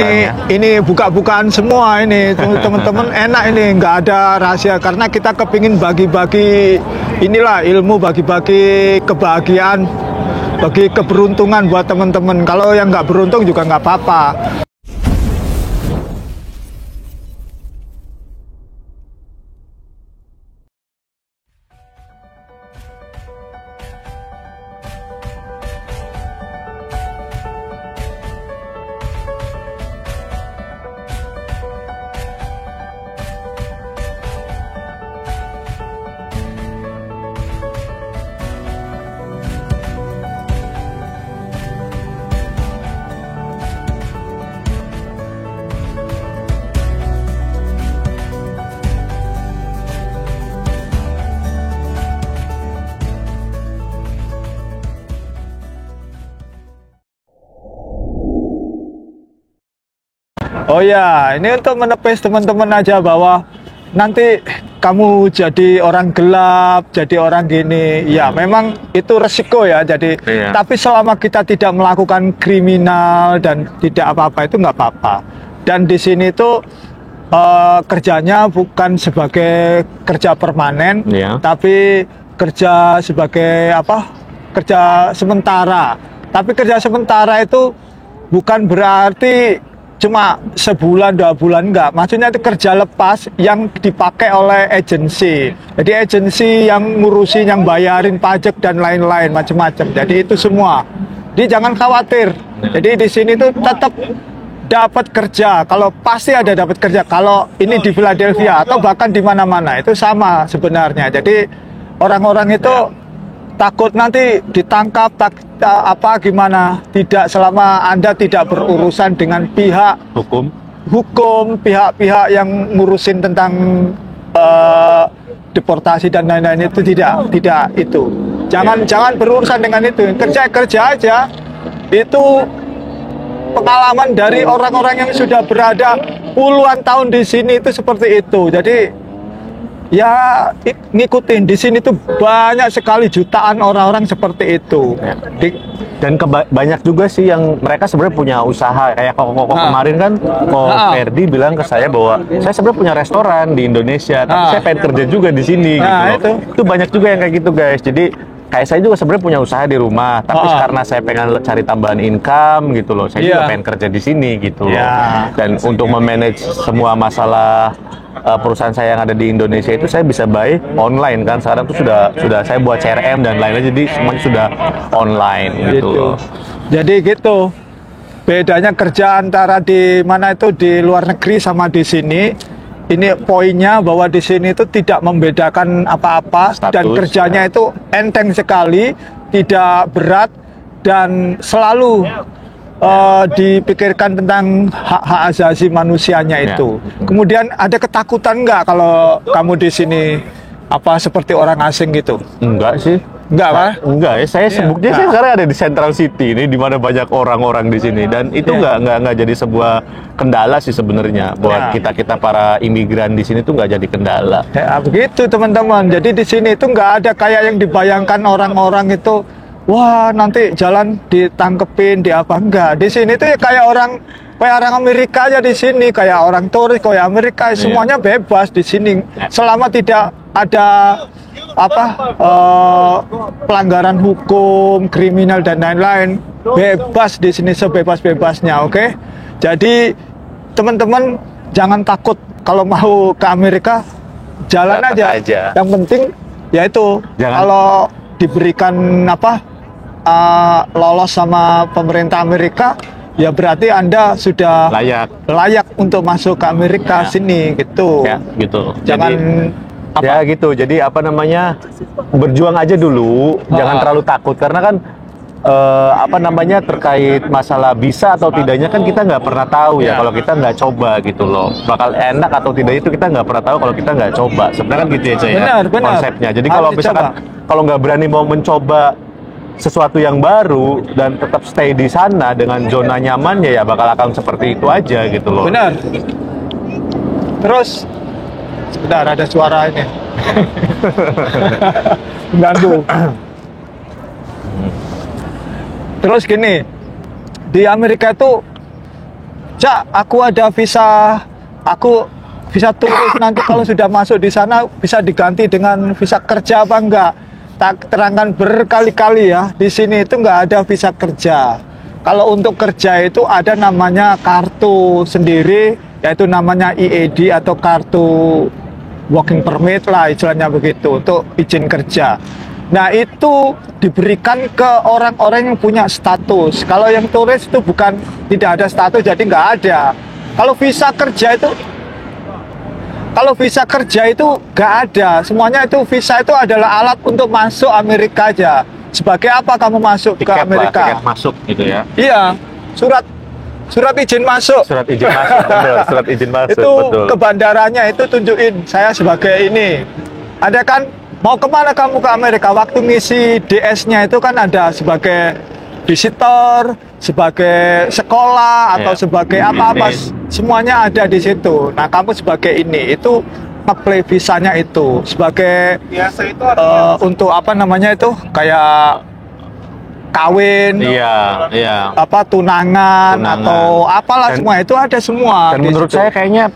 Ini buka-bukaan semua ini teman-teman, enak ini, nggak ada rahasia karena kita kepingin bagi-bagi inilah ilmu, bagi-bagi kebahagiaan, bagi keberuntungan buat teman-teman. Kalau yang nggak beruntung juga nggak apa-apa. Oh ya, ini untuk menepis teman-teman aja bahwa nanti kamu jadi orang gelap, jadi orang gini. Ya, memang itu resiko ya. Jadi, tapi selama kita tidak melakukan kriminal dan tidak apa-apa, itu nggak apa-apa. Dan di sini tuh kerjanya bukan sebagai kerja permanen, tapi kerja sebagai apa? Kerja sementara. Tapi kerja sementara itu bukan berarti cuma sebulan 2 bulan, enggak, maksudnya itu kerja lepas yang dipakai oleh agensi. Jadi agensi yang ngurusin, yang bayarin pajak dan lain-lain macam-macam. Jadi itu semua. Jadi jangan khawatir. Jadi di sini tuh tetap dapat kerja. Kalau pasti ada dapat kerja. Kalau ini di Philadelphia atau bahkan di mana-mana itu sama sebenarnya. Jadi orang-orang itu takut nanti ditangkap, apa gimana, tidak, selama Anda tidak berurusan dengan pihak hukum, pihak-pihak yang ngurusin tentang deportasi dan lain-lain, itu tidak itu. Jangan berurusan dengan itu. Kerja aja. Itu pengalaman dari orang-orang yang sudah berada puluhan tahun di sini itu seperti itu. Jadi ya ngikutin, di sini tuh banyak sekali jutaan orang-orang seperti itu. Dan banyak juga sih yang mereka sebenarnya punya usaha, kayak kok kemarin kan Ferdi bilang ke saya bahwa saya sebenarnya punya restoran di Indonesia, tapi saya pengen kerja juga di sini gitu. Itu banyak juga yang kayak gitu guys. Jadi kayak saya juga sebenarnya punya usaha di rumah, tapi karena saya pengen cari tambahan income gitu loh, saya juga pengen kerja di sini gitu loh. Dan untuk memanage semua masalah perusahaan saya yang ada di Indonesia itu saya bisa buy online kan. Sekarang tuh sudah saya buat CRM dan lain-lain, jadi semuanya sudah online gitu loh. Jadi gitu bedanya kerja antara di mana itu di luar negeri sama di sini. Ini poinnya bahwa di sini itu tidak membedakan apa-apa dan kerjanya itu enteng sekali, tidak berat dan selalu dipikirkan tentang hak-hak asasi manusianya itu. Kemudian ada ketakutan nggak kalau kamu di sini apa seperti orang asing gitu? Enggak sih. Enggak, Pak? Enggak ya, saya sebutnya saya sekarang ada di Central City ini, di mana banyak orang-orang di sini, dan itu enggak jadi sebuah kendala sih sebenarnya buat kita para imigran di sini tuh nggak jadi kendala. Ya, begitu teman-teman. Jadi di sini itu nggak ada kayak yang dibayangkan orang-orang itu, wah nanti jalan ditangkepin, di apa, enggak. Di sini tuh ya kayak orang Amerika aja di sini, kayak orang turis, kayak Amerika, semuanya bebas di sini selama tidak ada pelanggaran hukum, kriminal dan lain-lain, bebas di sini sebebas-bebasnya, oke? Jadi teman-teman jangan takut kalau mau ke Amerika, jalan aja. Yang penting yaitu kalau diberikan lolos sama pemerintah Amerika, ya berarti Anda sudah layak untuk masuk ke Amerika sini gitu. Ya, gitu. Jangan ya gitu. Jadi berjuang aja dulu, jangan terlalu takut karena kan terkait masalah bisa atau tidaknya kan kita nggak pernah tahu ya kalau kita nggak coba gitu loh. Bakal enak atau tidak itu kita nggak pernah tahu kalau kita nggak coba. Sebenarnya kan gitu ya, Cah, ya konsepnya. Jadi kalau misalkan kalau nggak berani mau mencoba sesuatu yang baru dan tetap stay di sana dengan zona nyamannya, ya bakal akan seperti itu aja gitu loh. Benar. Terus sebentar, ada suara ini mengganggu. Terus gini, di Amerika itu Cak, aku ada visa, aku visa turis, nanti kalau sudah masuk di sana bisa diganti dengan visa kerja apa enggak? Tak terangkan berkali-kali ya, di sini itu enggak ada visa kerja. Kalau untuk kerja itu ada namanya kartu sendiri, yaitu namanya EAD atau kartu working permit lah istilahnya begitu, untuk izin kerja. Nah itu diberikan ke orang-orang yang punya status. Kalau yang turis itu bukan, tidak ada status, jadi nggak ada. Kalau visa kerja itu, nggak ada. Semuanya itu visa itu adalah alat untuk masuk Amerika aja. Sebagai apa kamu masuk Tiket ke Amerika? tiket masuk gitu ya. Iya, surat izin masuk. Surat izin masuk, betul. Surat izin masuk, Itu betul. ke bandaranya itu tunjukin saya sebagai ini. Ada kan, mau kemana kamu ke Amerika? Waktu ngisi DS-nya itu kan ada sebagai visitor, sebagai sekolah atau sebagai apa-apa, semuanya ada di situ. Nah kamu sebagai ini itu apply visanya itu sebagai untuk apa namanya itu, kayak kawin, Iya. apa tunangan atau apalah, semua itu ada semua. Dan menurut saya kayaknya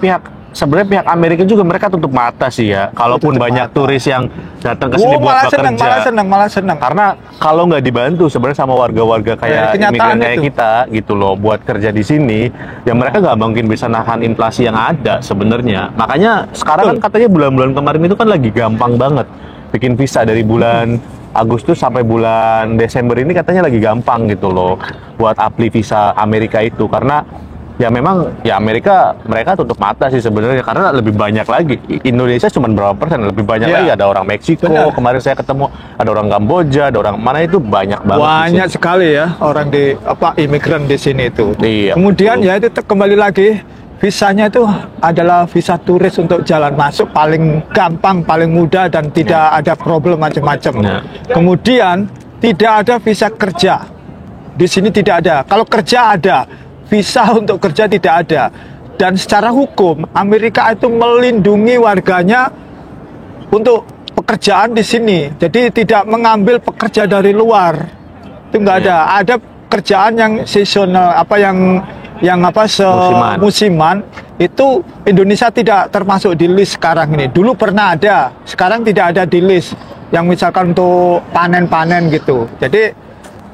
sebenarnya pihak Amerika juga mereka tutup mata sih ya. Kalaupun banyak turis yang datang ke sini buat bekerja. Malah seneng. Karena kalau nggak dibantu sebenarnya sama warga-warga kayak imigran kayak kita gitu loh, buat kerja di sini, ya mereka nggak mungkin bisa nahan inflasi yang ada sebenarnya. Makanya sekarang kan katanya bulan-bulan kemarin itu kan lagi gampang banget bikin visa dari bulan Agustus sampai bulan Desember ini katanya lagi gampang gitu loh buat apply visa Amerika itu, karena ya memang ya Amerika mereka tutup mata sih sebenarnya, karena lebih banyak lagi. Indonesia cuma berapa persen, lebih banyak lagi, ada orang Meksiko. Kemarin saya ketemu ada orang Kamboja, ada orang mana, itu banyak banget sekali ya orang di imigran di sini itu. Iya, kemudian ya itu kembali lagi, visanya itu adalah visa turis untuk jalan masuk, paling gampang, paling mudah, dan tidak ada problem macam-macam. Kemudian tidak ada visa kerja di sini, tidak ada. Kalau kerja ada, visa untuk kerja tidak ada. Dan secara hukum Amerika itu melindungi warganya untuk pekerjaan di sini. Jadi tidak mengambil pekerja dari luar. Itu enggak ada. Ada kerjaan yang seasonal, musiman. Itu Indonesia tidak termasuk di list sekarang ini. Dulu pernah ada, sekarang tidak ada di list. Yang misalkan untuk panen-panen gitu. Jadi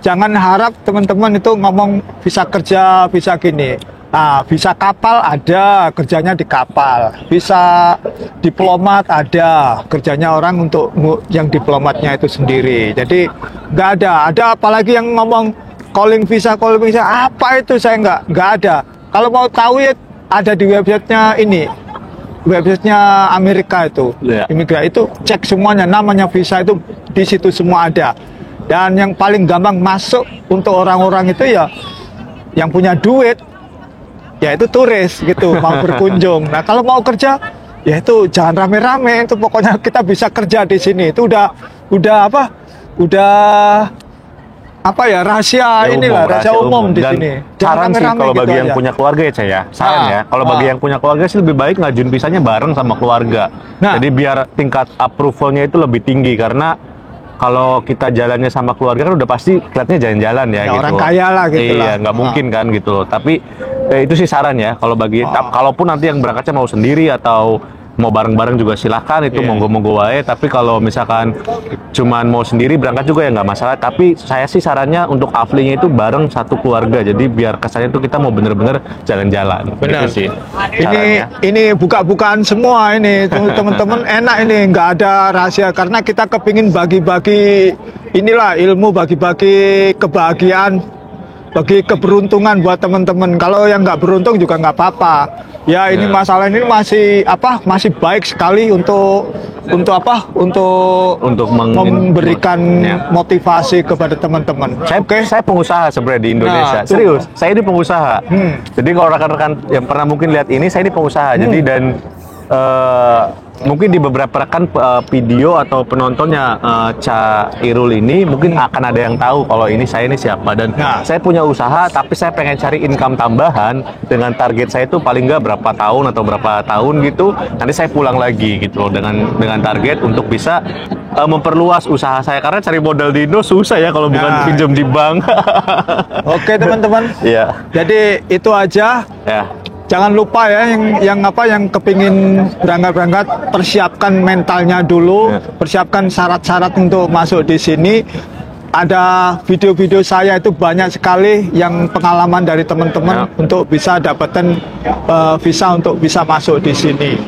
jangan harap teman-teman itu ngomong visa kerja, visa gini. Nah, visa kapal ada, kerjanya di kapal. Visa diplomat ada, kerjanya orang untuk yang diplomatnya itu sendiri. Jadi nggak ada. Ada apalagi yang ngomong calling visa, apa itu, saya nggak ada. Kalau mau tahu ya ada di websitenya ini. Websitenya Amerika itu, imigran itu, cek semuanya, namanya visa itu di situ semua ada. Dan yang paling gampang masuk untuk orang-orang itu ya yang punya duit, ya itu turis gitu, mau berkunjung. Nah kalau mau kerja, ya itu jangan rame-rame, itu pokoknya kita bisa kerja di sini. Itu udah rahasia rahasia umum di sini. Saran sih kalau bagi yang punya keluarga ya, saya saran ya. Kalau bagi yang punya keluarga sih lebih baik ngajuin visanya bareng sama keluarga. Jadi biar tingkat approvalnya itu lebih tinggi, karena kalau kita jalannya sama keluarga kan udah pasti kelihatannya jalan-jalan ya gitu. Orang kaya lah gitu lah. Iya, nggak mungkin kan gitu. Tapi itu sih saran ya. Kalau bagi kalaupun nanti yang berangkatnya mau sendiri atau mau bareng-bareng juga silahkan, itu monggo-monggo wae. Tapi kalau misalkan cuman mau sendiri berangkat juga ya nggak masalah. Tapi saya sih sarannya untuk aflinya itu bareng satu keluarga. Jadi biar kesannya itu kita mau bener-bener jalan-jalan. Benar. Gitu sih. Ini buka-bukaan semua ini teman-teman, enak ini, nggak ada rahasia, karena kita kepingin bagi-bagi inilah ilmu, bagi-bagi kebahagiaan, bagi keberuntungan buat teman-teman. Kalau yang nggak beruntung juga nggak apa-apa. Ya ini masalah ini masih baik sekali untuk memberikan motivasi kepada teman-teman. Saya pengusaha sebenarnya di Indonesia. Serius, saya ini pengusaha. Jadi kalau rekan-rekan yang pernah mungkin lihat ini, saya ini pengusaha. Jadi dan mungkin di beberapa rekan video atau penontonnya Ca Irul ini mungkin akan ada yang tahu kalau saya ini siapa, dan saya punya usaha tapi saya pengen cari income tambahan dengan target saya itu paling nggak berapa tahun atau berapa tahun gitu, nanti saya pulang lagi gitu loh dengan target untuk bisa memperluas usaha saya, karena cari modal di Indo susah ya kalau bukan pinjam di bank. Oke teman-teman. Iya. Jadi itu aja. Ya. Jangan lupa ya yang kepingin berangkat persiapkan mentalnya dulu, persiapkan syarat-syarat untuk masuk di sini. Ada video-video saya itu banyak sekali yang pengalaman dari teman-teman untuk bisa dapetin visa untuk bisa masuk di sini.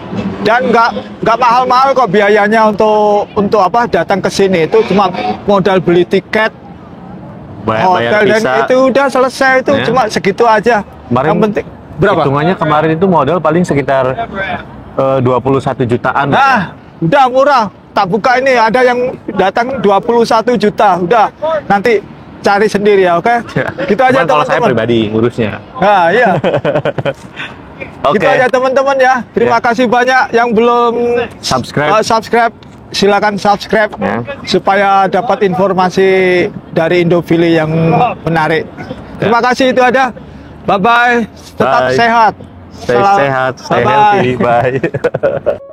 Dan nggak mahal-mahal kok biayanya untuk apa datang ke sini, itu cuma modal beli tiket, hotel, dan itu udah selesai, itu cuma segitu aja. Yang penting berapa? Hitungannya kemarin itu modal paling sekitar 21 jutaan. Nah, udah murah. Tak buka ini ada yang datang 21 juta. Udah, nanti cari sendiri ya, oke? Gitu aja teman-teman. Kalau saya pribadi ngurusnya. Nah, iya. Gitu aja teman-teman ya. Terima kasih banyak yang belum subscribe. Silakan subscribe supaya dapat informasi dari Indofili yang menarik. Terima kasih, itu ada. Bye-bye. Tetap sehat. Stay sehat, stay healthy. Bye.